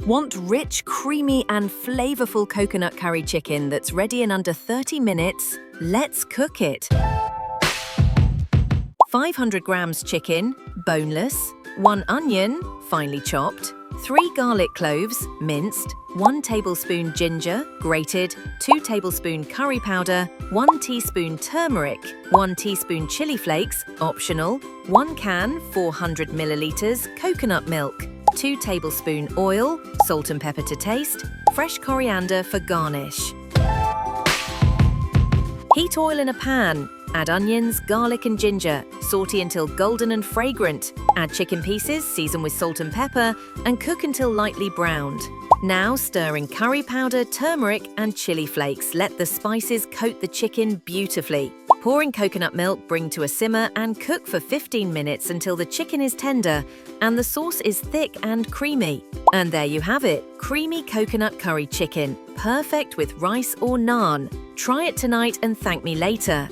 Want rich, creamy and flavorful coconut curry chicken that's ready in under 30 minutes? Let's cook it. 500 grams chicken, boneless, 1 onion, finely chopped, 3 garlic cloves, minced, 1 tablespoon ginger, grated, 2 tablespoon curry powder, 1 teaspoon turmeric, 1 teaspoon chili flakes, optional, 1 can 400 milliliters coconut milk, 2 tablespoon oil, salt and pepper to taste, fresh coriander for garnish. Heat oil in a pan. Add onions, garlic and ginger. Saute until golden and fragrant. Add chicken pieces, season with salt and pepper, and cook until lightly browned. Now stir in curry powder, turmeric and chili flakes. Let the spices coat the chicken beautifully. Pour in coconut milk, bring to a simmer and cook for 15 minutes until the chicken is tender and the sauce is thick and creamy. And there you have it, creamy coconut curry chicken, perfect with rice or naan. Try it tonight and thank me later.